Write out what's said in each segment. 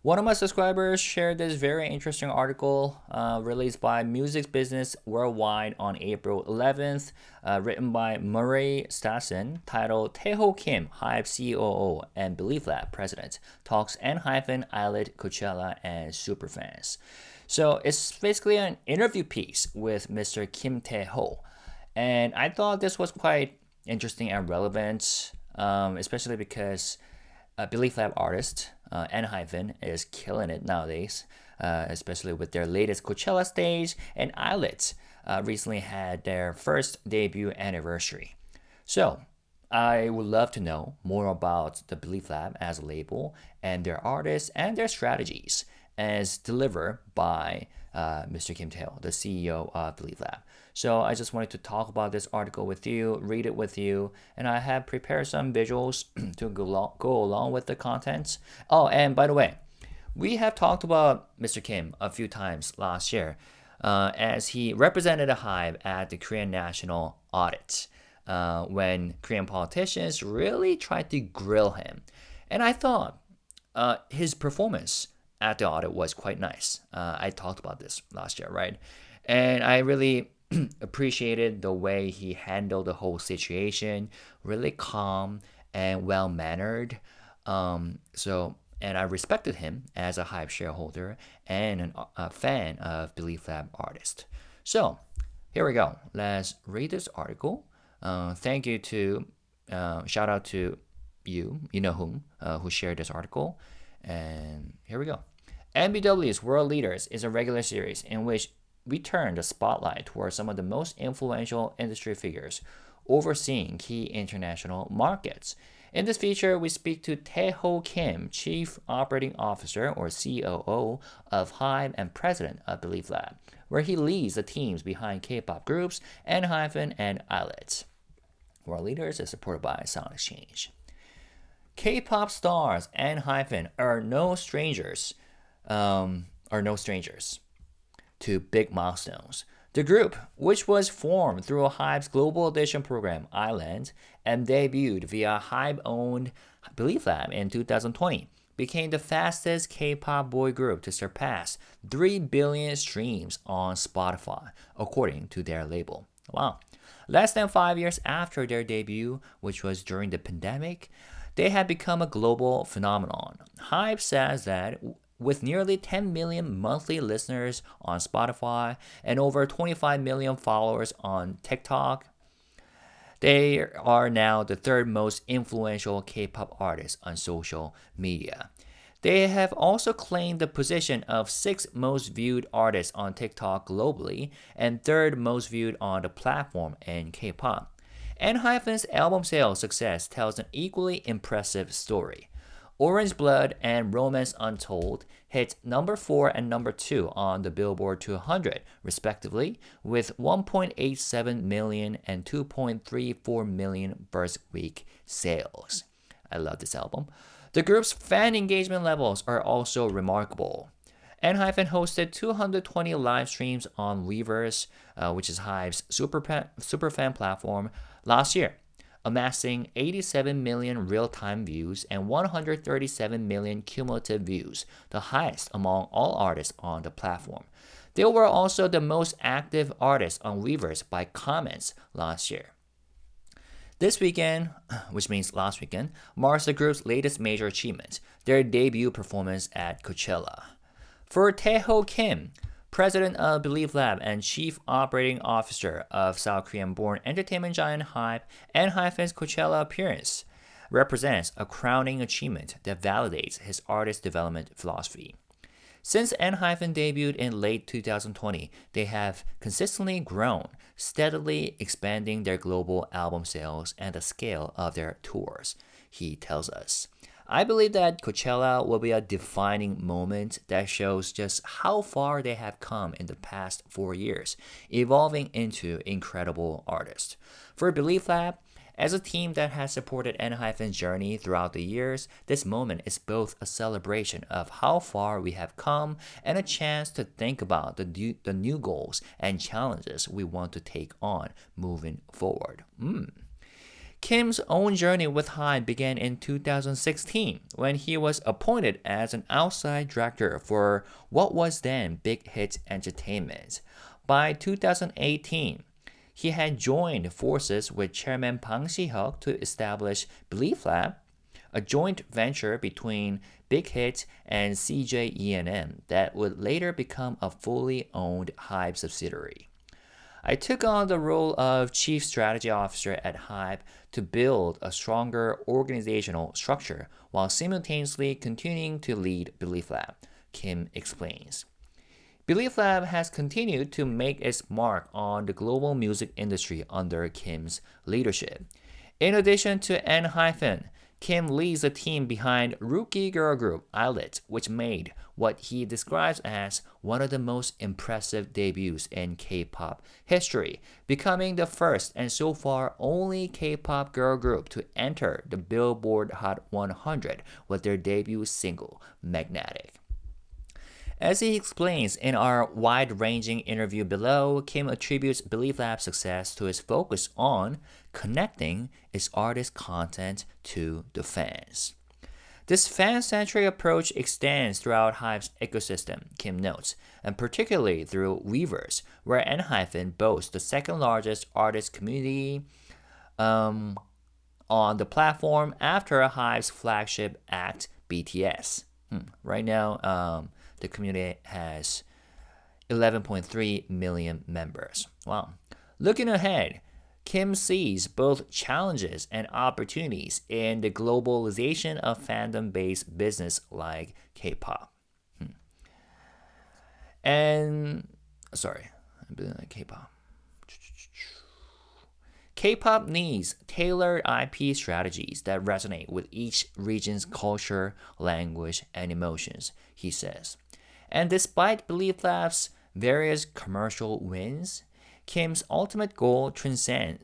One of my subscribers shared this very interesting article released by Music Business Worldwide on April 11th, written by Murray Stassen, titled Taeho Kim, HYBE COO and Belift Lab President, talks ENHYPEN, ILLIT, Coachella, and Superfans. So it's basically an interview piece with Mr. Kim Taeho. And I thought this was quite interesting and relevant, especially because Belift Lab artist ENHYPEN is killing it nowadays, especially with their latest Coachella stage, and ILLIT recently had their first debut anniversary. So I would love to know more about the Belift Lab as a label and their artists and their strategies as delivered by Mr. Kim Taeho, the CEO of Belift Lab. So I just wanted to talk about this article with you, read it with you, and I have prepared some visuals to go along with the contents. Oh, and by the way, we have talked about Mr. Kim a few times last year as he represented a HYBE at the Korean National Audit when Korean politicians really tried to grill him. And I thought his performance at the audit was quite nice. I talked about this last year, right? And I really appreciated the way he handled the whole situation, really calm and well mannered. And I respected him as a HYBE shareholder and a fan of Belift Lab artist. So here we go. Let's read this article. Thank you to shout out to you know whom, who shared this article. And here we go. MBW's World Leaders is a regular series in which we turn the spotlight towards some of the most influential industry figures overseeing key international markets. In this feature, we speak to Taeho Kim, Chief Operating Officer or COO of HYBE and President of Belift Lab, where he leads the teams behind K-pop groups ENHYPEN and ILLIT. World Leaders is supported by Sound Exchange. K-pop stars ENHYPEN are no strangers to big milestones. The group, which was formed through HYBE's Global Edition program, Island, and debuted via HYBE-owned Belift Lab in 2020, became the fastest K-pop boy group to surpass 3 billion streams on Spotify, according to their label. Wow. Less than 5 years after their debut, which was during the pandemic, they have become a global phenomenon. HYBE says that with nearly 10 million monthly listeners on Spotify and over 25 million followers on TikTok, they are now the third most influential K-pop artist on social media. They have also claimed the position of 6th most viewed artist on TikTok globally and 3rd most viewed on the platform in K-pop. ENHYPEN's album sales success tells an equally impressive story. Orange Blood and Romance Untold hit number 4 and number 2 on the Billboard 200, respectively, with 1.87 million and 2.34 million first week sales. I love this album. The group's fan engagement levels are also remarkable. ENHYPEN hosted 220 live streams on Weverse, which is HYBE's superfan platform, last year, amassing 87 million real-time views and 137 million cumulative views, the highest among all artists on the platform. They were also the most active artists on Weverse by comments last year. This weekend, which means last weekend, marks the group's latest major achievement, their debut performance at Coachella. For Taeho Kim, President of Belift Lab and Chief Operating Officer of South Korean-born entertainment giant HYBE, ENHYPEN's Coachella appearance represents a crowning achievement that validates his artist development philosophy. Since ENHYPEN debuted in late 2020, they have consistently grown, steadily expanding their global album sales and the scale of their tours, he tells us. I believe that Coachella will be a defining moment that shows just how far they have come in the past 4 years, evolving into incredible artists. For Belift Lab, as a team that has supported ENHYPEN's journey throughout the years, this moment is both a celebration of how far we have come and a chance to think about the new goals and challenges we want to take on moving forward. Kim's own journey with HYBE began in 2016 when he was appointed as an outside director for what was then Big Hit Entertainment. By 2018, he had joined forces with chairman Bang Si-hyuk to establish BELIFTLAB, a joint venture between Big Hit and CJ ENM that would later become a fully owned HYBE subsidiary. I took on the role of Chief Strategy Officer at HYBE to build a stronger organizational structure while simultaneously continuing to lead BELIFTLAB, Kim explains. BELIFTLAB has continued to make its mark on the global music industry under Kim's leadership. In addition to ENHYPEN, Kim leads the team behind rookie girl group ILLIT, which made what he describes as one of the most impressive debuts in K-pop history, becoming the first and so far only K-pop girl group to enter the Billboard Hot 100 with their debut single, Magnetic. As he explains in our wide-ranging interview below, Kim attributes BELIFTLAB's success to his focus on connecting its artist content to the fans. This fan-centric approach extends throughout HYBE's ecosystem, Kim notes, and particularly through Weverse, where ENHYPEN boasts the second largest artist community on the platform after HYBE's flagship act, BTS. Right now, the community has 11.3 million members. Wow. Looking ahead, Kim sees both challenges and opportunities in the globalization of fandom-based business like K-pop. K-pop. K-pop needs tailored IP strategies that resonate with each region's culture, language, and emotions, he says. And despite BELIFTLAB's various commercial wins, Kim's ultimate goal transcends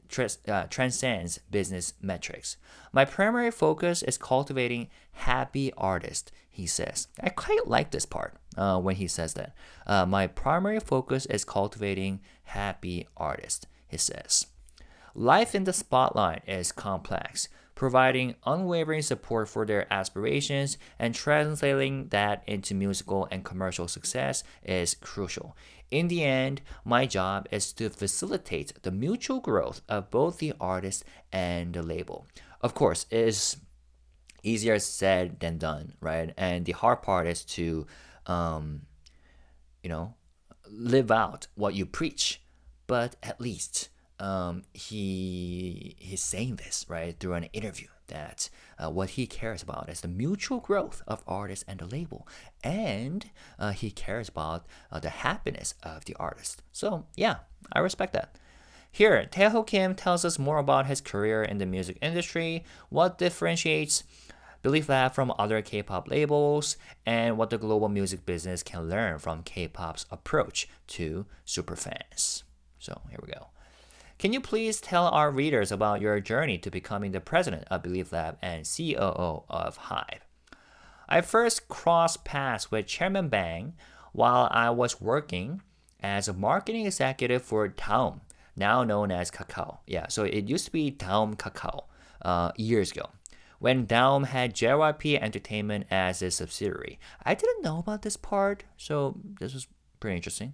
business metrics. My primary focus is cultivating happy artists, he says. I quite like this part when he says that. My primary focus is cultivating happy artists, he says. Life in the spotlight is complex. Providing unwavering support for their aspirations and translating that into musical and commercial success is crucial. In the end, my job is to facilitate the mutual growth of both the artist and the label. Of course, it is easier said than done, right? And the hard part is to, live out what you preach. But at least he's saying this, right, through an interview, that what he cares about is the mutual growth of artists and the label, and he cares about the happiness of the artist. So yeah, I respect that. Here, Taeho Kim tells us more about his career in the music industry, what differentiates BELIFTLAB from other K-pop labels, and what the global music business can learn from K-pop's approach to superfans. So here we go. Can you please tell our readers about your journey to becoming the president of BELIFTLAB and COO of HYBE? I first crossed paths with Chairman Bang while I was working as a marketing executive for Daum, now known as Kakao. Yeah, so it used to be Daum Kakao years ago, when Daum had JYP Entertainment as a subsidiary. I didn't know about this part, so this was pretty interesting.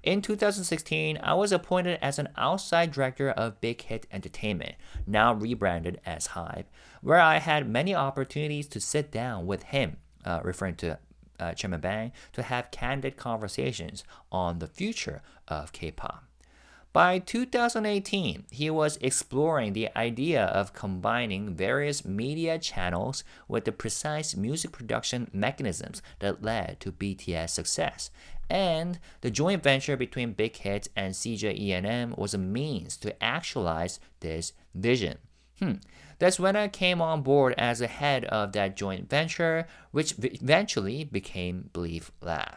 In 2016, I was appointed as an outside director of Big Hit Entertainment, now rebranded as HYBE, where I had many opportunities to sit down with him, referring to Chairman Bang, to have candid conversations on the future of K-pop. By 2018, he was exploring the idea of combining various media channels with the precise music production mechanisms that led to BTS' success. And the joint venture between Big Hit and CJ ENM was a means to actualize this vision. That's when I came on board as the head of that joint venture, which eventually became Belift Lab.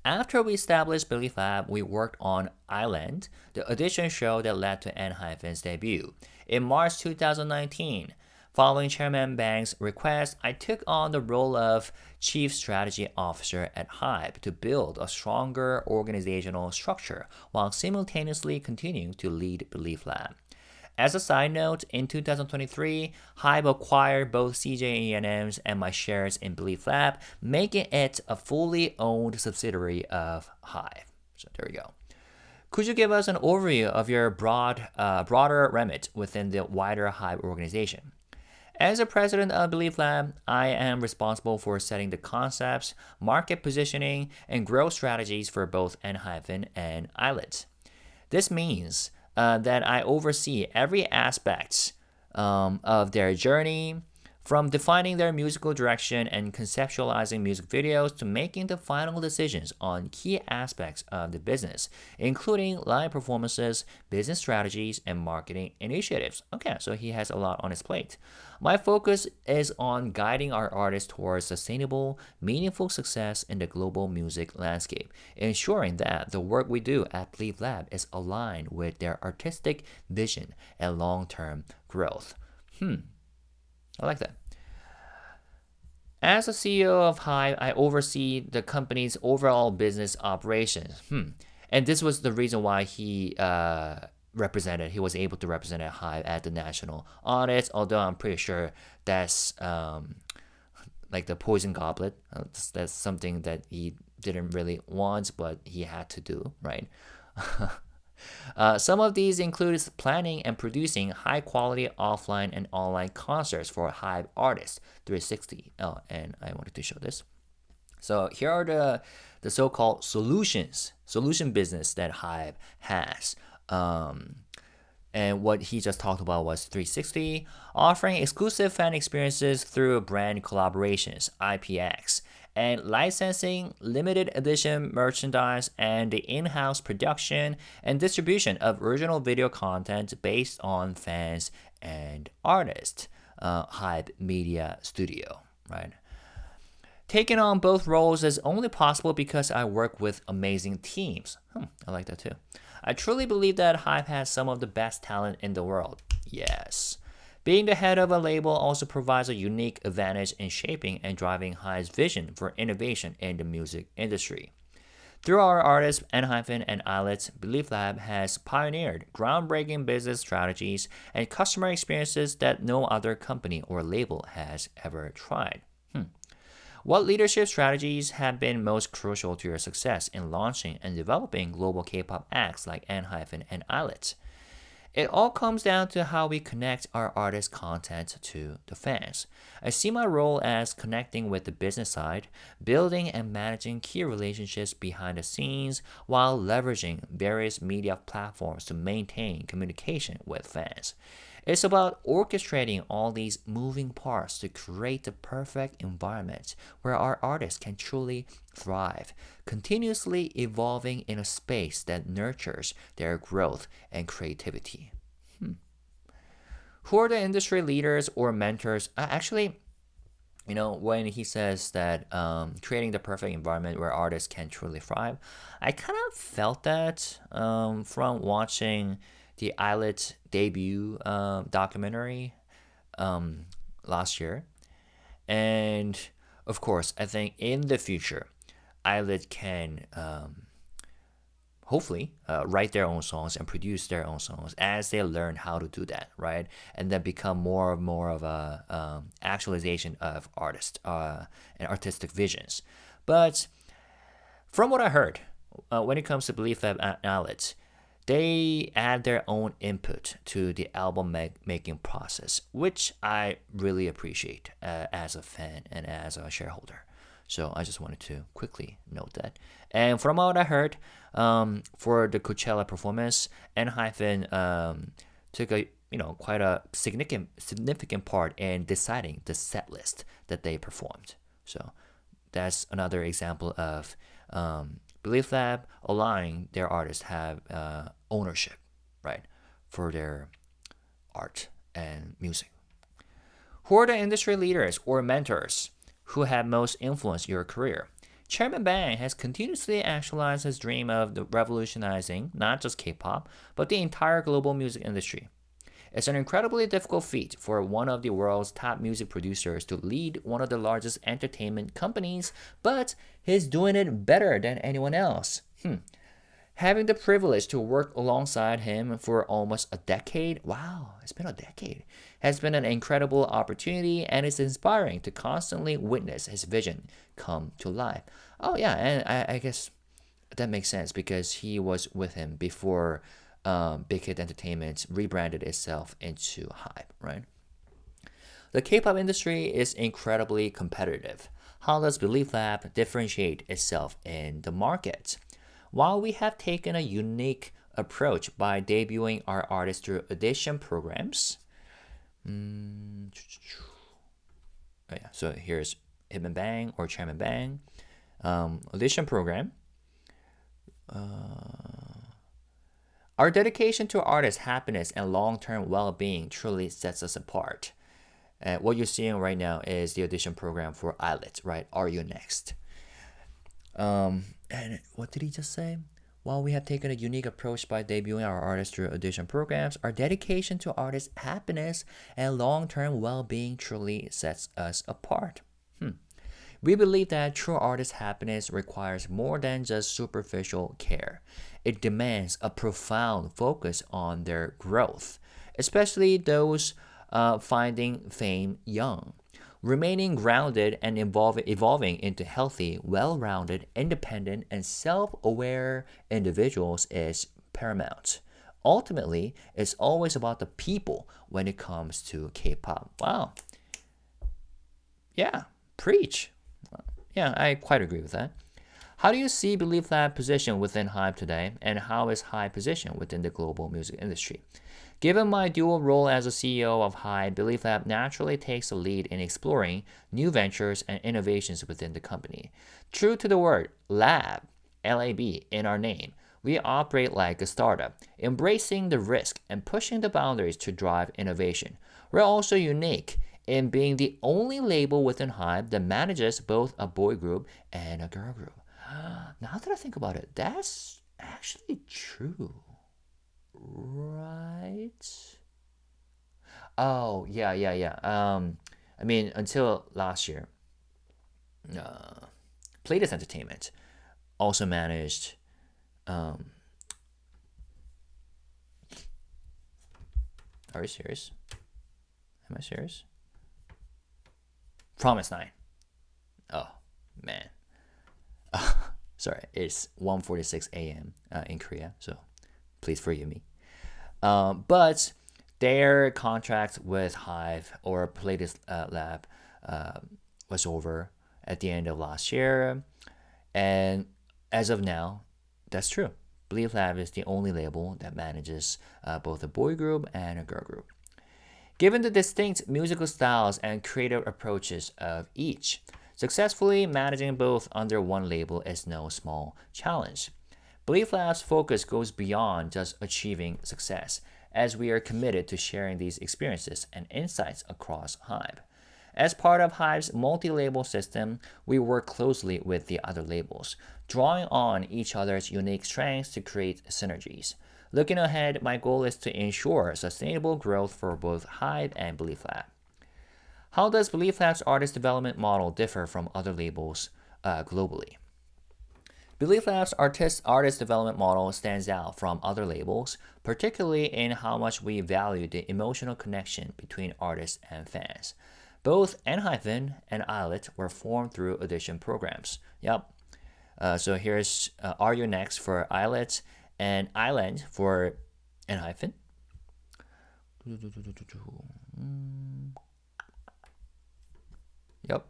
After we established Belift Lab, we worked on Island, the audition show that led to ENHYPEN's debut. In March 2019, following Chairman Bang's request, I took on the role of Chief Strategy Officer at HYBE to build a stronger organizational structure while simultaneously continuing to lead Belift Lab. As a side note, in 2023, HYBE acquired both CJ and my shares in Belift Lab, making it a fully owned subsidiary of HYBE. So there we go. Could you give us an overview of your broader remit within the wider HYBE organization? As a president of Belift Lab, I am responsible for setting the concepts, market positioning, and growth strategies for both ENHYPEN and ILLIT. This means that I oversee every aspect of their journey, from defining their musical direction and conceptualizing music videos to making the final decisions on key aspects of the business, including live performances, business strategies, and marketing initiatives. Okay, so he has a lot on his plate. My focus is on guiding our artists towards sustainable, meaningful success in the global music landscape, ensuring that the work we do at Belift Lab is aligned with their artistic vision and long-term growth. I like that. As a CEO of HYBE, I oversee the company's overall business operations. And this was the reason why he was able to represent HYBE at the national audits, although I'm pretty sure that's like the poison goblet. That's something that he didn't really want, but he had to do, right? Some of these include planning and producing high-quality offline and online concerts for HYBE artists 360. Oh, and I wanted to show this. So here are the so-called solution business that HYBE has. And what he just talked about was 360, offering exclusive fan experiences through brand collaborations, IPX, and licensing limited edition merchandise and the in-house production and distribution of original video content based on fans and artists, HYBE Media Studio, right? Taking on both roles is only possible because I work with amazing teams. I like that too. I truly believe that HYBE has some of the best talent in the world. Yes. Being the head of a label also provides a unique advantage in shaping and driving HYBE's vision for innovation in the music industry. Through our artists, ENHYPEN and ILLIT, Belift Lab has pioneered groundbreaking business strategies and customer experiences that no other company or label has ever tried. What leadership strategies have been most crucial to your success in launching and developing global K-pop acts like ENHYPEN and ILLIT? It all comes down to how we connect our artist content to the fans. I see my role as connecting with the business side, building and managing key relationships behind the scenes while leveraging various media platforms to maintain communication with fans. It's about orchestrating all these moving parts to create the perfect environment where our artists can truly thrive, continuously evolving in a space that nurtures their growth and creativity. Who are the industry leaders or mentors? Actually, when he says that creating the perfect environment where artists can truly thrive, I kind of felt that from watching the ILLIT debut documentary last year. And of course, I think in the future, ILLIT can hopefully write their own songs and produce their own songs as they learn how to do that, right? And then become more of a actualization of artists and artistic visions. But from what I heard, when it comes to Belift Lab and ILLIT, they add their own input to the album making process, which I really appreciate as a fan and as a shareholder. So I just wanted to quickly note that. And from what I heard, for the Coachella performance, ENHYPEN took a quite a significant part in deciding the set list that they performed. So that's another example of Belift Lab allowing their artists have ownership, right, for their art and music. Who are the industry leaders or mentors who have most influenced your career? Chairman Bang has continuously actualized his dream of revolutionizing not just K-pop, but the entire global music industry. It's an incredibly difficult feat for one of the world's top music producers to lead one of the largest entertainment companies, but he's doing it better than anyone else. Having the privilege to work alongside him for almost a decade, wow, it's been a decade, has been an incredible opportunity, and it's inspiring to constantly witness his vision come to life. Oh, yeah, and I guess that makes sense because he was with him before Big Hit Entertainment rebranded itself into HYBE, right? The K-pop industry is incredibly competitive. How does BeliftLab differentiate itself in the market? While we have taken a unique approach by debuting our artists through audition programs, oh yeah, so here's Hitman Bang or Chairman Bang audition program. Our dedication to artists' happiness and long-term well-being truly sets us apart. What you're seeing right now is the audition program for ILLIT, right? Are You Next? And what did he just say? While we have taken a unique approach by debuting our artists through audition programs, our dedication to artists' happiness and long-term well-being truly sets us apart. We believe that true artist happiness requires more than just superficial care. It demands a profound focus on their growth, especially those finding fame young. Remaining grounded and evolving into healthy, well-rounded, independent, and self-aware individuals is paramount. Ultimately, it's always about the people when it comes to K-pop. Wow. Yeah, preach. Yeah, I quite agree with that. How do you see BeliftLab position within HYBE today, and how is HYBE positioned within the global music industry? Given my dual role as a CEO of HYBE, BeliftLab naturally takes the lead in exploring new ventures and innovations within the company. True to the word lab, L-A-B, in our name, we operate like a startup, embracing the risk and pushing the boundaries to drive innovation. We're also unique in being the only label within HYBE that manages both a boy group and a girl group. Now that I think about it, that's actually true. Right? Oh, yeah. I mean, until last year, Playtest Entertainment also managed. Are you serious? Am I serious? Promise 9. Oh, man. Sorry, it's 1:46 a.m. In Korea, so please forgive me. But their contract with HYBE or Belift Lab was over at the end of last year, and as of now, that's true. Belift Lab is the only label that manages both a boy group and a girl group. Given the distinct musical styles and creative approaches of each, successfully managing both under one label is no small challenge. Belift Lab's focus goes beyond just achieving success, as we are committed to sharing these experiences and insights across HYBE. As part of HYBE's multi-label system, we work closely with the other labels, drawing on each other's unique strengths to create synergies. Looking ahead, my goal is to ensure sustainable growth for both HYBE and Belift Lab. How does Belift Lab's artist development model differ from other labels globally? Belift Lab's artist development model stands out from other labels, particularly in how much we value the emotional connection between artists and fans. Both ENHYPEN and ILLIT were formed through audition programs. Yep. So here's Are You Next for ILLIT and Island for ENHYPEN. Yep.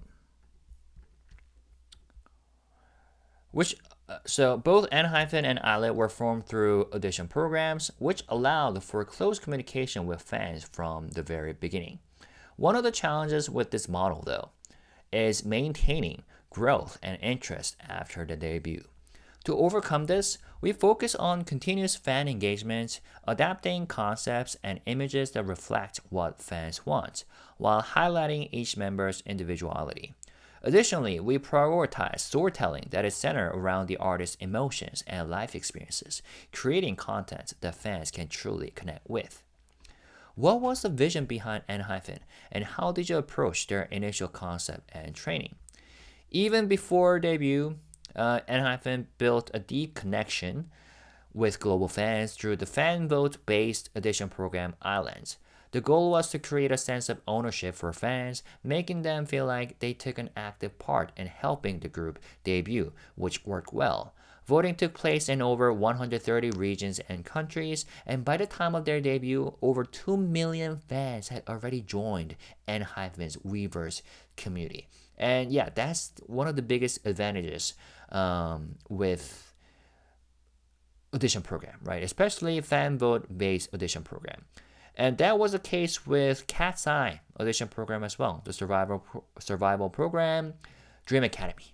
So both ENHYPEN and ILLIT were formed through audition programs, which allowed for close communication with fans from the very beginning. One of the challenges with this model, though, is maintaining growth and interest after the debut. To overcome this, we focus on continuous fan engagement, adapting concepts and images that reflect what fans want, while highlighting each member's individuality. Additionally, we prioritize storytelling that is centered around the artist's emotions and life experiences, creating content that fans can truly connect with. What was the vision behind ENHYPEN, and how did you approach their initial concept and training? Even before debut, ENHYPEN built a deep connection with global fans through the fan vote-based audition program Islands. The goal was to create a sense of ownership for fans, making them feel like they took an active part in helping the group debut, which worked well. Voting took place in over 130 regions and countries, and by the time of their debut, over 2 million fans had already joined ENHYPEN's Weverse community. And yeah, that's one of the biggest advantages with audition program, right? Especially fan vote based audition program. And that was the case with Cat's Eye audition program as well, the survival program, Dream Academy.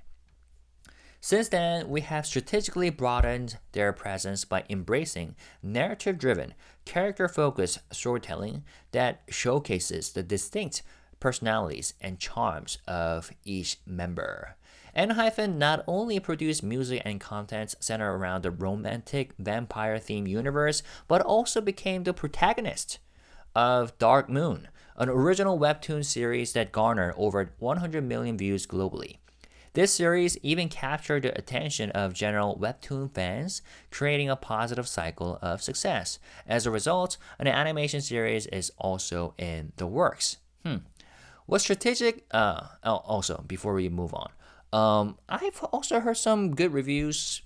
Since then, we have strategically broadened their presence by embracing narrative-driven, character-focused storytelling that showcases the distinct personalities and charms of each member. ENHYPEN not only produced music and content centered around the romantic vampire-themed universe, but also became the protagonist of Dark Moon, an original webtoon series that garnered over 100 million views globally. This series even captured the attention of general webtoon fans, creating a positive cycle of success. As a result, an animation series is also in the works. What's strategic? Also, before we move on, I've also heard some good reviews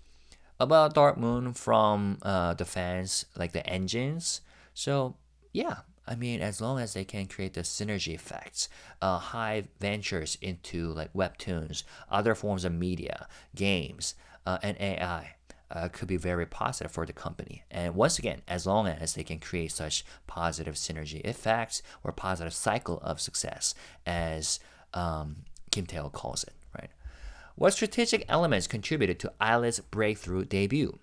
about Dark Moon from the fans, like the engines. So yeah, I mean, as long as they can create the synergy effects, HYBE ventures into like webtoons, other forms of media, games, and AI could be very positive for the company. And once again, as long as they can create such positive synergy effects or positive cycle of success, as Kim Taeho calls it, right? What strategic elements contributed to ILLIT's breakthrough debut?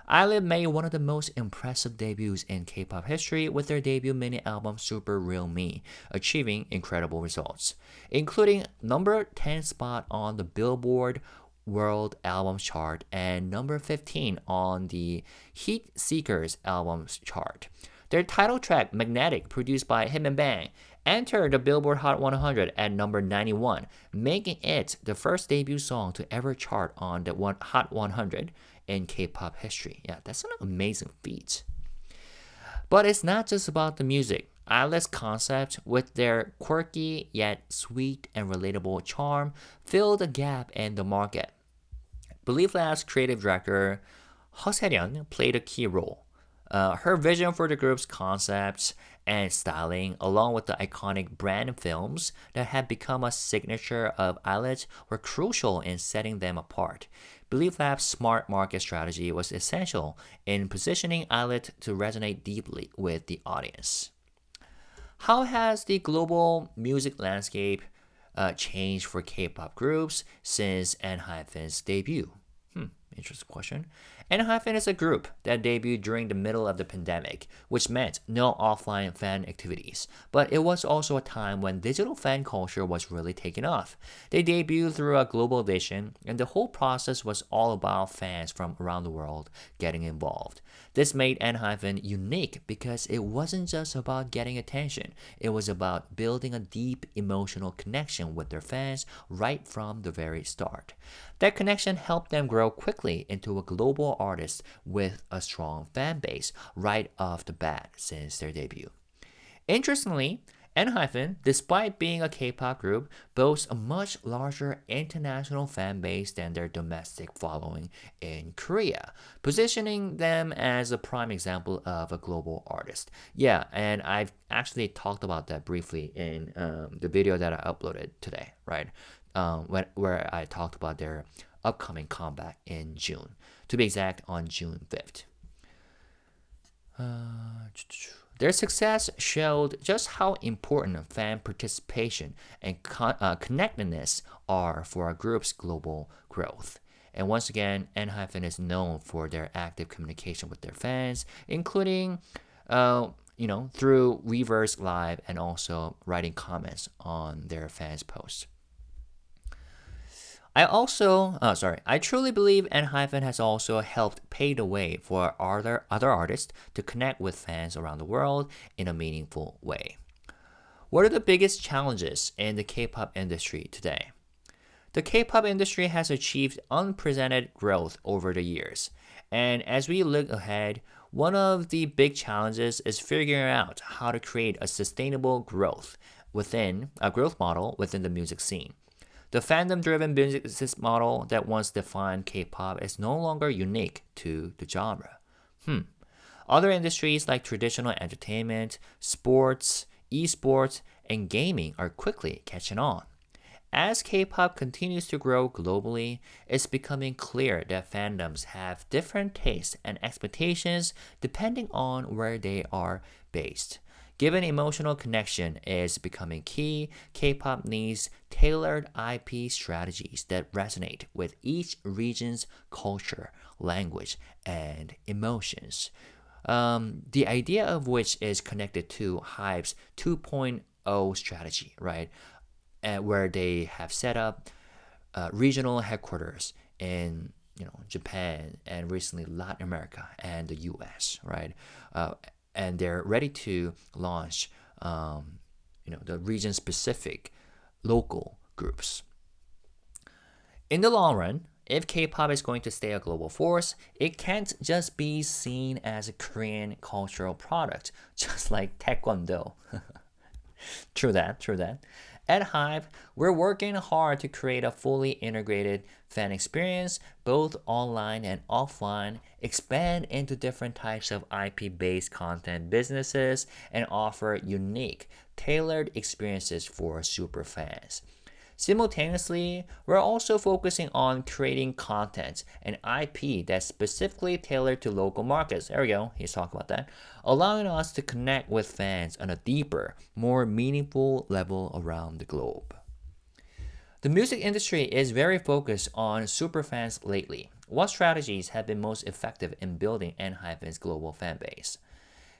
ILLIT made one of the most impressive debuts in K-pop history with their debut mini-album Super Real Me, achieving incredible results, including number 10 spot on the Billboard World Albums chart and number 15 on the Heat Seekers Albums chart. Their title track, Magnetic, produced by Him and Bang, entered the Billboard Hot 100 at number 91, making it the first debut song to ever chart on the Hot 100 in K-pop history. Yeah, that's an amazing feat. But it's not just about the music. ILLIT's concept, with their quirky yet sweet and relatable charm, filled a gap in the market. BELIFTLAB's creative director, Hyun played a key role. Her vision for the group's concepts and styling, along with the iconic brand films that had become a signature of ILLIT, were crucial in setting them apart. BELIFTLAB's smart market strategy was essential in positioning ILLIT to resonate deeply with the audience. How has the global music landscape changed for K-pop groups since ENHYPEN's debut? Interesting question. ENHYPEN is a group that debuted during the middle of the pandemic, which meant no offline fan activities. But it was also a time when digital fan culture was really taking off. They debuted through a global edition, and the whole process was all about fans from around the world getting involved. This made ENHYPEN unique because it wasn't just about getting attention. It was about building a deep emotional connection with their fans right from the very start. That connection helped them grow quickly into a global artist with a strong fan base right off the bat since their debut. Interestingly, ENHYPEN, despite being a K-pop group, boasts a much larger international fan base than their domestic following in Korea, positioning them as a prime example of a global artist. Yeah, and I've actually talked about that briefly in the video that I uploaded today, right? Where I talked about their upcoming comeback in June. To be exact, on June 5th. Their success showed just how important fan participation and connectedness are for a group's global growth. And once again, ENHYPEN is known for their active communication with their fans, including through Weverse Live and also writing comments on their fans' posts. I truly believe ENHYPEN has also helped pave the way for other artists to connect with fans around the world in a meaningful way. What are the biggest challenges in the K-pop industry today? The K-pop industry has achieved unprecedented growth over the years. And as we look ahead, one of the big challenges is figuring out how to create a sustainable growth within a growth model within the music scene. The fandom-driven business model that once defined K-pop is no longer unique to the genre. Other industries like traditional entertainment, sports, esports, and gaming are quickly catching on. As K-pop continues to grow globally, it's becoming clear that fandoms have different tastes and expectations depending on where they are based. Given emotional connection is becoming key, K-pop needs tailored IP strategies that resonate with each region's culture, language, and emotions. The idea of which is connected to HYBE's 2.0 strategy, right? Where they have set up regional headquarters in Japan and recently Latin America and the U.S. right, and they're ready to launch the region-specific local groups. In the long run, if K-pop is going to stay a global force, it can't just be seen as a Korean cultural product, just like Taekwondo. True that, true that. At HYBE, we're working hard to create a fully integrated fan experience, both online and offline, expand into different types of IP-based content businesses, and offer unique, tailored experiences for superfans. Simultaneously, we're also focusing on creating content and IP that's specifically tailored to local markets. There we go, he's talking about that, allowing us to connect with fans on a deeper, more meaningful level around the globe. The music industry is very focused on superfans lately. What strategies have been most effective in building ENHYPEN's global fan base?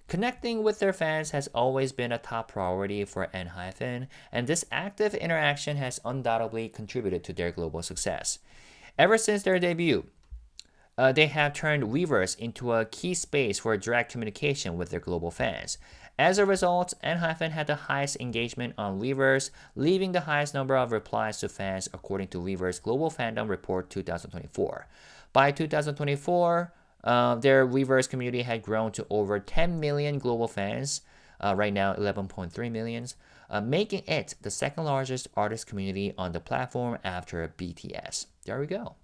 Connecting with their fans has always been a top priority for ENHYPEN, and this active interaction has undoubtedly contributed to their global success. Ever since their debut, they have turned Weverse into a key space for direct communication with their global fans. As a result, ENHYPEN had the highest engagement on Weverse, leaving the highest number of replies to fans according to Weverse Global Fandom Report 2024. By 2024, their Weverse community had grown to over 10 million global fans, right now 11.3 million, making it the second largest artist community on the platform after BTS. There we go.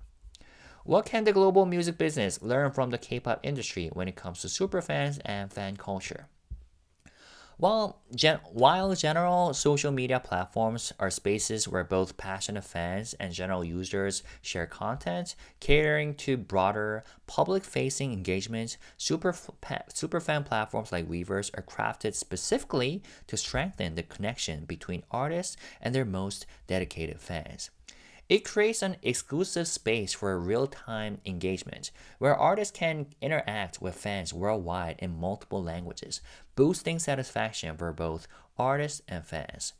What can the global music business learn from the K-pop industry when it comes to superfans and fan culture? While general social media platforms are spaces where both passionate fans and general users share content, catering to broader public-facing engagement, superfan platforms like Weverse are crafted specifically to strengthen the connection between artists and their most dedicated fans. It creates an exclusive space for real-time engagement, where artists can interact with fans worldwide in multiple languages, boosting satisfaction for both artists and fans.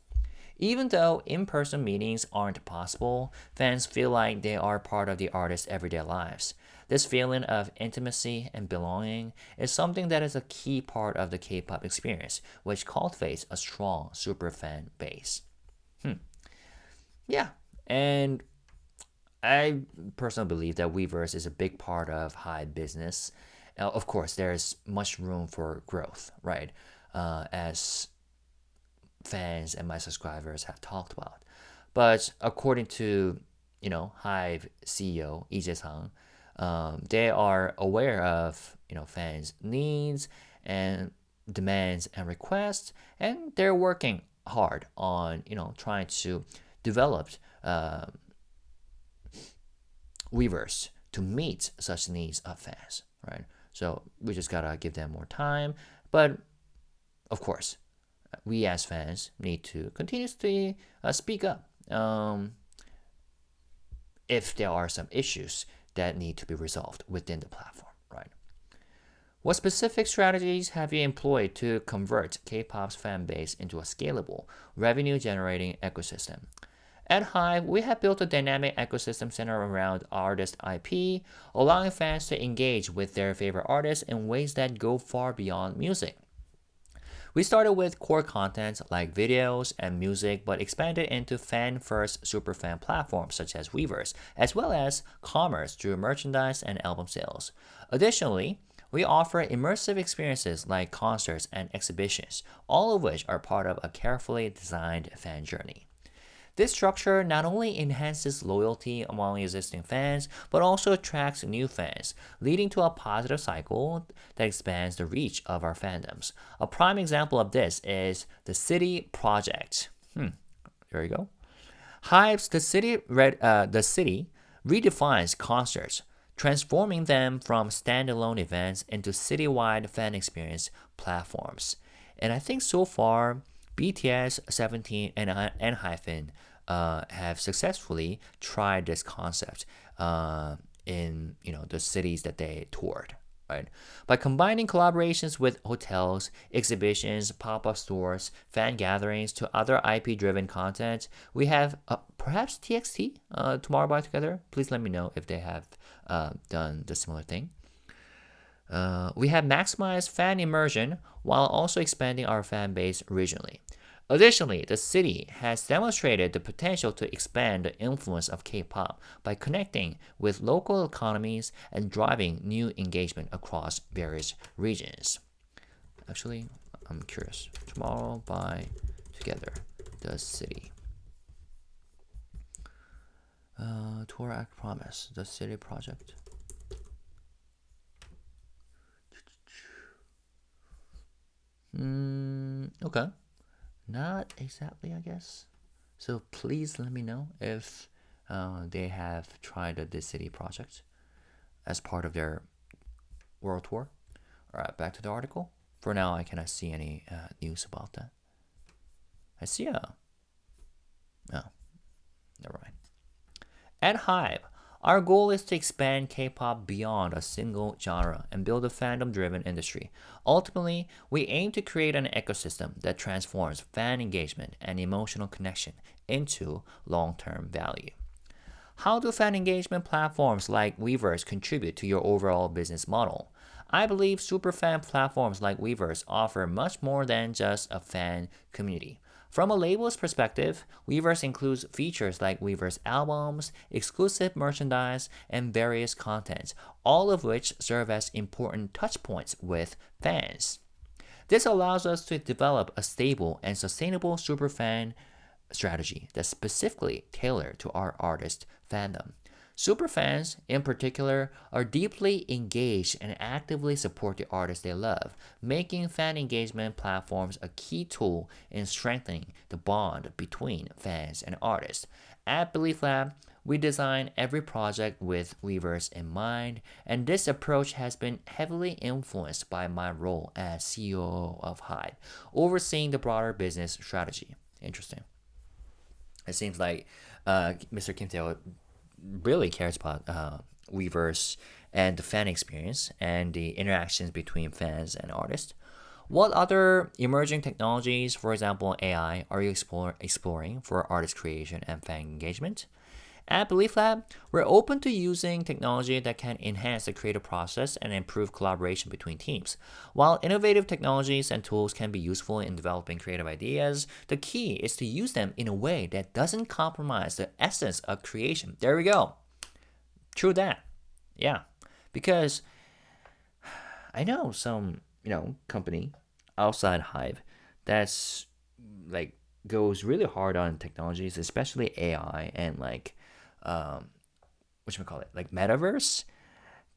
Even though in-person meetings aren't possible, fans feel like they are part of the artist's everyday lives. This feeling of intimacy and belonging is something that is a key part of the K-pop experience, which cultivates a strong superfan base. Yeah. And I personally believe that Weverse is a big part of HYBE business. Of course, there's much room for growth, right? As fans and my subscribers have talked about. But according to, HYBE CEO Lee Jae-sang, they are aware of, fans' needs and demands and requests, and they're working hard on, trying to develop Weverse to meet such needs of fans, right? So we just gotta give them more time. But of course, we as fans need to continuously speak up if there are some issues that need to be resolved within the platform, right? What specific strategies have you employed to convert K-pop's fan base into a scalable, revenue-generating ecosystem? At HYBE, we have built a dynamic ecosystem centered around artist IP, allowing fans to engage with their favorite artists in ways that go far beyond music. We started with core content like videos and music, but expanded into fan-first superfan platforms such as Weverse, as well as commerce through merchandise and album sales. Additionally, we offer immersive experiences like concerts and exhibitions, all of which are part of a carefully designed fan journey. This structure not only enhances loyalty among existing fans, but also attracts new fans, leading to a positive cycle that expands the reach of our fandoms. A prime example of this is the City Project. There you go. HYBE's The City redefines concerts, transforming them from standalone events into citywide fan experience platforms. And I think so far, BTS, 17, and ENHYPEN have successfully tried this concept in the cities that they toured. Right? By combining collaborations with hotels, exhibitions, pop-up stores, fan gatherings to other IP-driven content, we have perhaps TXT, Tomorrow by Together. Please let me know if they have done the similar thing. We have maximized fan immersion while also expanding our fan base regionally. Additionally, the city has demonstrated the potential to expand the influence of K-pop by connecting with local economies and driving new engagement across various regions. Actually, I'm curious. Tomorrow by Together, the city. Tour Act Promise, the city project. Okay. Not exactly, I guess. So please let me know if they have tried the City project as part of their world tour. All right, back to the article. For now, I cannot see any news about that. I see a... Oh, never mind. At HYBE, our goal is to expand K-pop beyond a single genre and build a fandom-driven industry. Ultimately, we aim to create an ecosystem that transforms fan engagement and emotional connection into long-term value. How do fan engagement platforms like Weverse contribute to your overall business model? I believe superfan platforms like Weverse offer much more than just a fan community. From a label's perspective, Weverse includes features like Weverse albums, exclusive merchandise, and various contents, all of which serve as important touchpoints with fans. This allows us to develop a stable and sustainable superfan strategy that's specifically tailored to our artist fandom. Superfans, in particular, are deeply engaged and actively support the artists they love, making fan engagement platforms a key tool in strengthening the bond between fans and artists. At BELIFTLAB, we design every project with Weverse in mind, and this approach has been heavily influenced by my role as CEO of HYBE, overseeing the broader business strategy. Interesting. It seems like Mr. Kim Taeho really cares about Weverse and the fan experience and the interactions between fans and artists. What other emerging technologies, for example AI, are you exploring for artist creation and fan engagement? At Belift Lab, we're open to using technology that can enhance the creative process and improve collaboration between teams. While innovative technologies and tools can be useful in developing creative ideas, the key is to use them in a way that doesn't compromise the essence of creation. There we go. True that. Yeah. Because I know some, company outside HYBE that's like goes really hard on technologies, especially AI and whatchamacallit, like metaverse,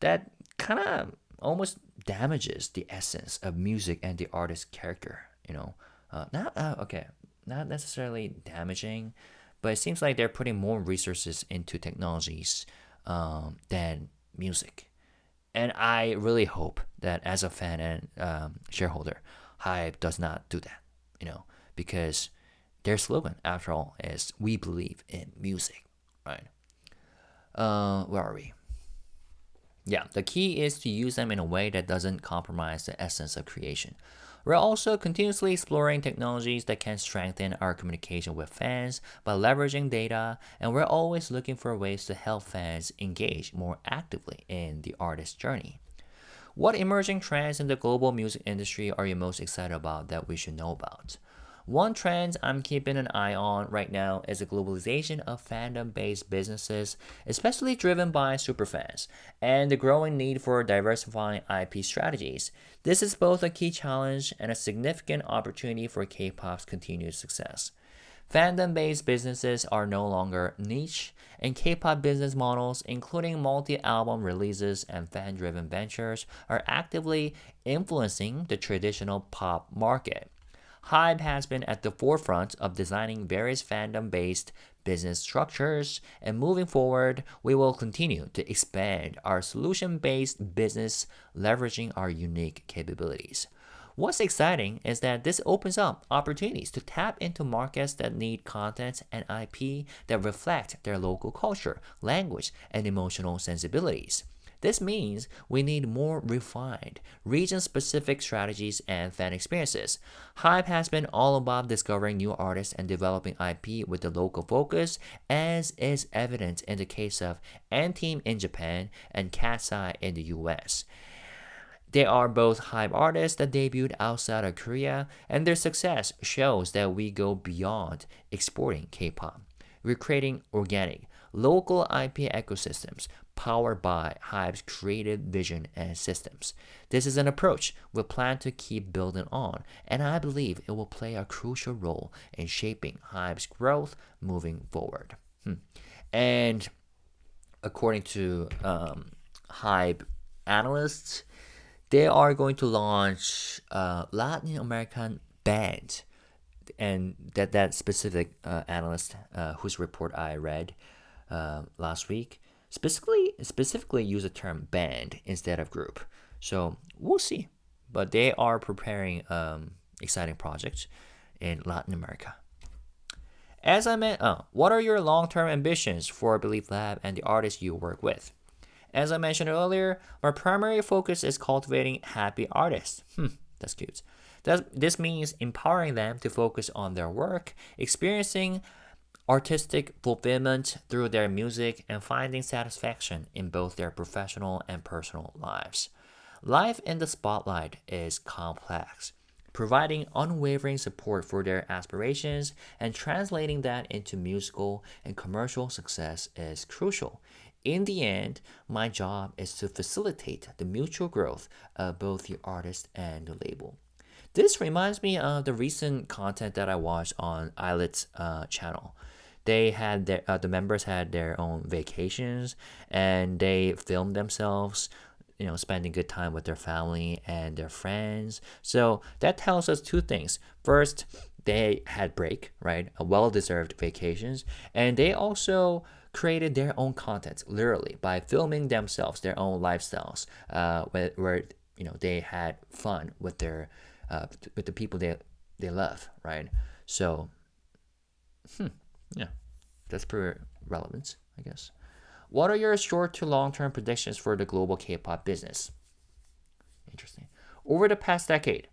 that kind of almost damages the essence of music and the artist's character, not necessarily damaging, but it seems like they're putting more resources into technologies than music. And I really hope that as a fan and shareholder, HYBE does not do that, because their slogan, after all, is "We believe in music," right? Where are we? Yeah, the key is to use them in a way that doesn't compromise the essence of creation. We're also continuously exploring technologies that can strengthen our communication with fans by leveraging data, and we're always looking for ways to help fans engage more actively in the artist's journey. What emerging trends in the global music industry are you most excited about that we should know about? One trend I'm keeping an eye on right now is the globalization of fandom based businesses, especially driven by superfans, and the growing need for diversifying IP strategies. This is both a key challenge and a significant opportunity for K pop's continued success. Fandom based businesses are no longer niche, and K pop business models, including multi album releases and fan driven ventures, are actively influencing the traditional pop market. HYBE has been at the forefront of designing various fandom based business structures, and moving forward, we will continue to expand our solution based business, leveraging our unique capabilities. What's exciting is that this opens up opportunities to tap into markets that need content and IP that reflect their local culture, language, and emotional sensibilities. This means we need more refined, region specific strategies and fan experiences. HYBE has been all about discovering new artists and developing IP with the local focus, as is evident in the case of N-Team in Japan and Cat's Eye in the US. They are both HYBE artists that debuted outside of Korea, and their success shows that we go beyond exporting K-pop. We're creating organic, local IP ecosystems powered by HYBE's creative vision and systems. This is an approach we plan to keep building on, and I believe it will play a crucial role in shaping HYBE's growth moving forward. And according to HYBE analysts, they are going to launch a Latin American band, and that specific analyst whose report I read last week specifically use the term band instead of group. So we'll see, but they are preparing exciting projects in Latin America. As I meant, what are your long-term ambitions for Belift Lab and the artists you work with? As I mentioned earlier, my primary focus is cultivating happy artists. That's cute. This means empowering them to focus on their work, experiencing artistic fulfillment through their music, and finding satisfaction in both their professional and personal lives. Life in the spotlight is complex. Providing unwavering support for their aspirations and translating that into musical and commercial success is crucial. In the end, my job is to facilitate the mutual growth of both the artist and the label. This reminds me of the recent content that I watched on ILLIT's channel. They had the members had their own vacations, and they filmed themselves, spending good time with their family and their friends. So that tells us two things. First, they had break, right? A well-deserved vacations, and they also created their own content literally by filming themselves, their own lifestyles, where they had fun with their with the people they love, right? So, yeah, that's pretty relevant, I guess. What are your short to long term predictions for the global K-pop business? Interesting. Over the past decade,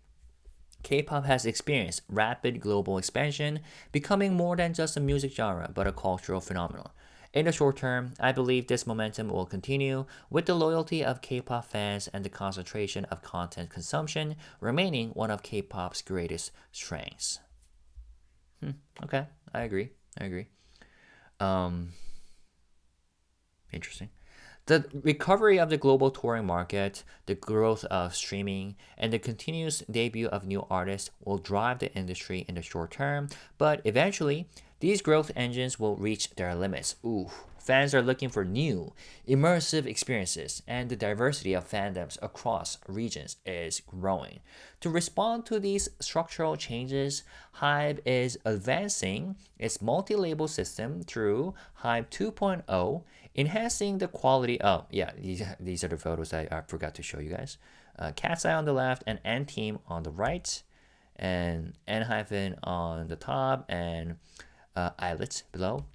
K-pop has experienced rapid global expansion, becoming more than just a music genre but a cultural phenomenon. In the short term, I believe this momentum will continue, with the loyalty of K-pop fans and the concentration of content consumption remaining one of K-pop's greatest strengths. Okay, I agree. Interesting. The recovery of the global touring market, the growth of streaming, and the continuous debut of new artists will drive the industry in the short term, but eventually, these growth engines will reach their limits. Fans are looking for new, immersive experiences, and the diversity of fandoms across regions is growing. To respond to these structural changes, HYBE is advancing its multi-label system through HYBE 2.0, enhancing the quality. Oh, yeah, these are the photos I forgot to show you guys. Cat's Eye on the left and N-Team on the right, and ENHYPEN on the top, and ILLIT below.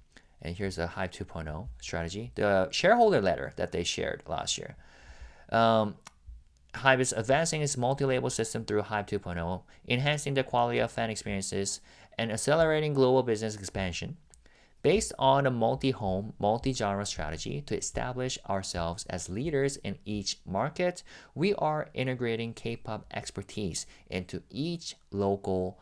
And here's the HYBE 2.0 strategy, the shareholder letter that they shared last year. HYBE is advancing its multi-label system through HYBE 2.0, enhancing the quality of fan experiences and accelerating global business expansion. Based on a multi-home, multi-genre strategy to establish ourselves as leaders in each market, we are integrating K-pop expertise into each local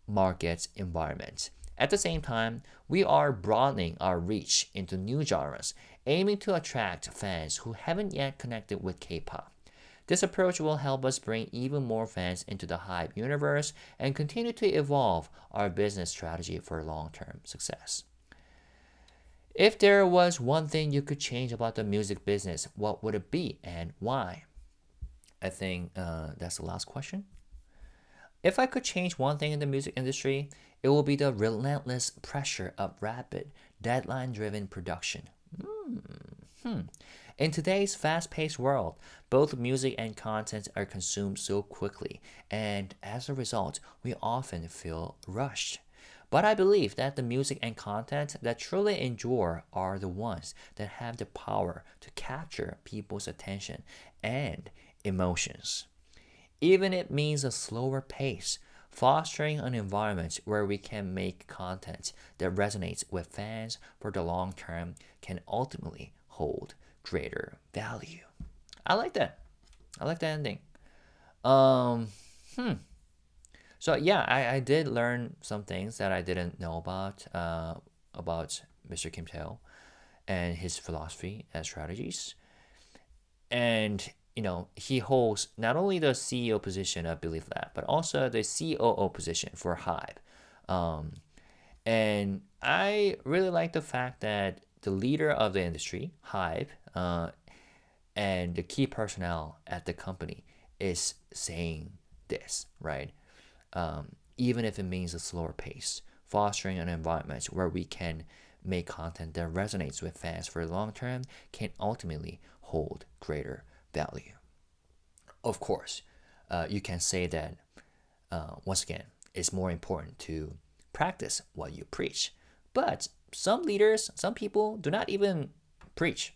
market's environment. At the same time, we are broadening our reach into new genres, aiming to attract fans who haven't yet connected with K-pop. This approach will help us bring even more fans into the HYBE universe and continue to evolve our business strategy for long-term success. If there was one thing you could change about the music business, what would it be and why? I think that's the last question. If I could change one thing in the music industry, it will be the relentless pressure of rapid, deadline driven production. In today's fast paced world, both music and content are consumed so quickly, and as a result, we often feel rushed. But I believe that the music and content that truly endure are the ones that have the power to capture people's attention and emotions. Even it means a slower pace, fostering an environment where we can make content that resonates with fans for the long term can ultimately hold greater value. I like that. I like that ending. Um, hmm. So yeah, I did learn some things that I didn't know about Mr. Kim Tae and his philosophy and strategies. And he holds not only the CEO position of Belift Lab, but also the COO position for HYBE. Um, and I really like the fact that the leader of the industry, HYBE, and the key personnel at the company is saying this, right? Even if it means a slower pace, fostering an environment where we can make content that resonates with fans for the long term can ultimately hold greater value. Of course, you can say that, once again, it's more important to practice what you preach. But some leaders, some people do not even preach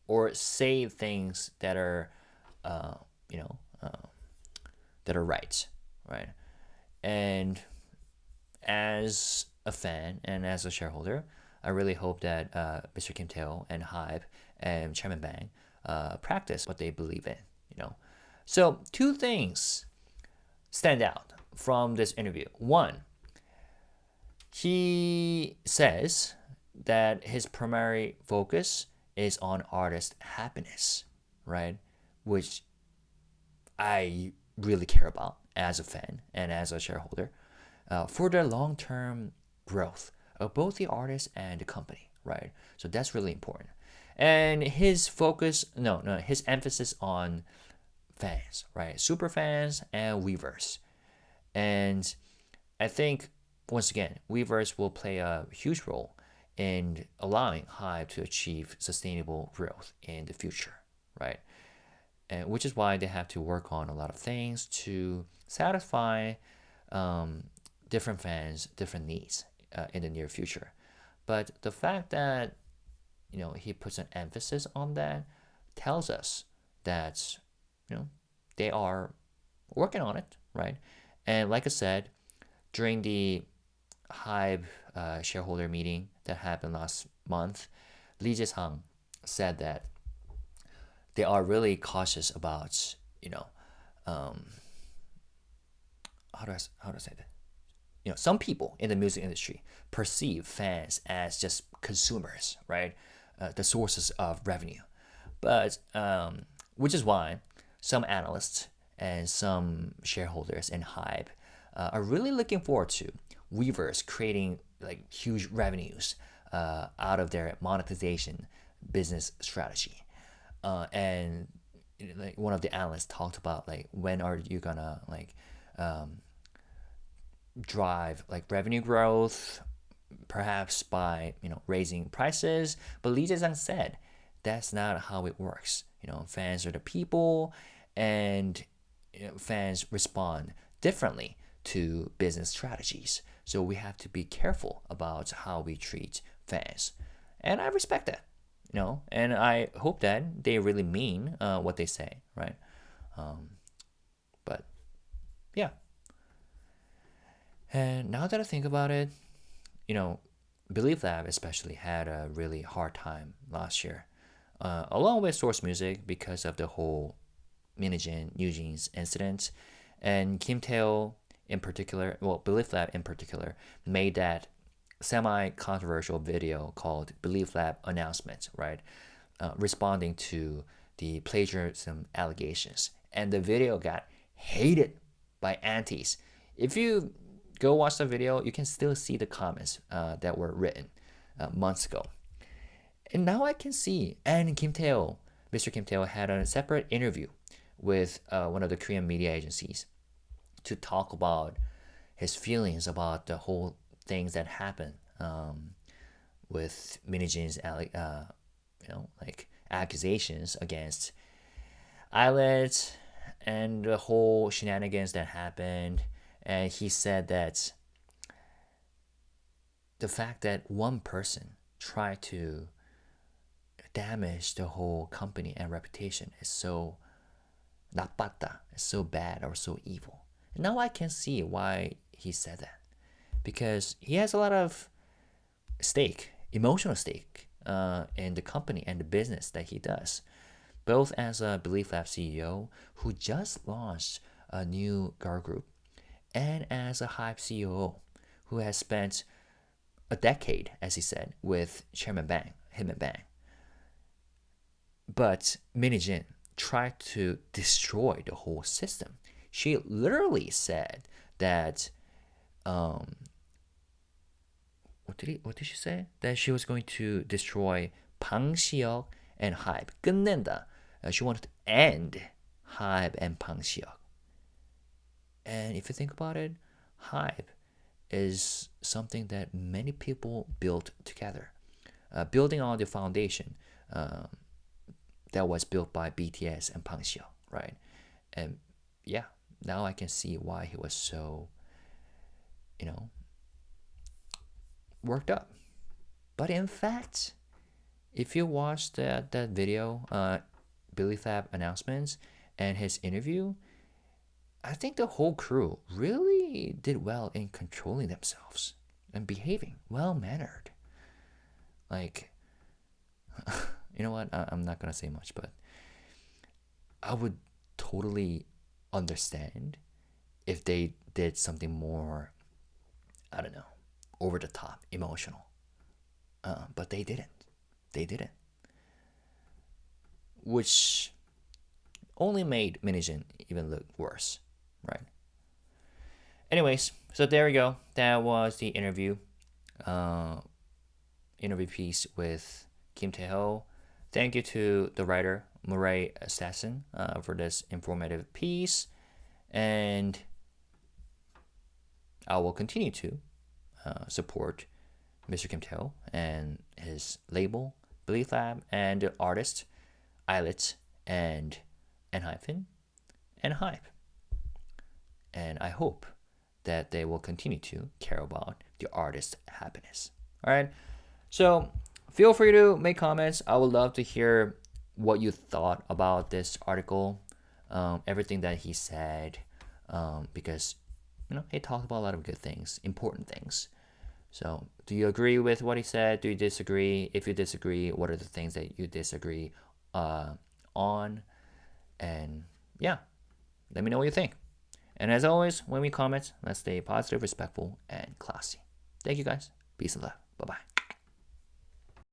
or say things that are, uh, you know, that are right? And as a fan and as a shareholder, I really hope that Mr. Kim Tae and HYBE and Chairman Bang practice what they believe in. So two things stand out from this interview. One, he says that his primary focus is on artist happiness, right? Which I really care about as a fan and as a shareholder for the long term growth of both the artist and the company, right? So that's really important. And his focus, his emphasis on fans, right? Superfans and Weverse. And I think, once again, Weverse will play a huge role in allowing HYBE to achieve sustainable growth in the future, right? And which is why they have to work on a lot of things to satisfy different fans, different needs in the near future. But the fact that he puts an emphasis on that tells us that they are working on it, right? And like I said, during the HYBE shareholder meeting that happened last month, Lee Jae-sang said that they are really cautious about, how do I say that? Some people in the music industry perceive fans as just consumers, right? The sources of revenue. But which is why some analysts and some shareholders in HYBE are really looking forward to Weverse creating like huge revenues out of their monetization business strategy. And like one of the analysts talked about like when are you gonna like drive like revenue growth, perhaps by raising prices. But Lee Jae-sang said that's not how it works. Fans are the people, and fans respond differently to business strategies. So we have to be careful about how we treat fans, and I respect that. And I hope that they really mean what they say, right? But yeah. And now that I think about it, Belift Lab especially had a really hard time last year, along with Source Music because of the whole Minijin Eugene's incident, and Kim Tae in particular, well, Belift Lab in particular, made that semi-controversial video called Belift Lab announcement, right? Responding to the plagiarism allegations, and the video got hated by antis. If you go watch the video, you can still see the comments that were written months ago. And now I can see, and Kim Tae, Mr. Kim Tae had a separate interview with one of the Korean media agencies to talk about his feelings about the whole things that happened with Minijin's like accusations against ILLIT and the whole shenanigans that happened. And he said that the fact that one person tried to damage the whole company and reputation is so 나빴다, is so bad or so evil. And now I can see why he said that, because he has a lot of stake, emotional stake in the company and the business that he does, both as a Belift Lab CEO who just launched a new girl group, and as a HYBE CEO who has spent a decade, as he said, with Chairman Bang, him and Bang. But Minijin tried to destroy the whole system. She literally said that what did she say? That she was going to destroy Bang Si-hyuk and HYBE. 끝낸다. She wanted to end HYBE and Bang Si-hyuk. And if you think about it, HYBE is something that many people built together, building on the foundation that was built by BTS and Bang Si-hyuk, right? And yeah, now I can see why he was so, worked up. But in fact, if you watch that video, Belift Lab announcements and his interview, I think the whole crew really did well in controlling themselves and behaving well-mannered. Like, you know what? I'm not gonna say much, but I would totally understand if they did something more, I don't know, over the top, emotional. But they didn't. They didn't. Which only made Minijin even look worse, right? Anyways, so there we go. That was the interview piece with Kim Taeho. Thank you to the writer Murray Assassin for this informative piece, and I will continue to support Mr. Kim Taeho and his label Belift Lab and the artist ILLIT and ENHYPEN and HYBE. And I hope that they will continue to care about the artist's happiness. All right. So feel free to make comments. I would love to hear what you thought about this article, everything that he said, because he talked about a lot of good things, important things. So do you agree with what he said? Do you disagree? If you disagree, what are the things that you disagree on? And yeah, let me know what you think. And as always, when we comment, let's stay positive, respectful, and classy. Thank you guys. Peace and love. Bye-bye.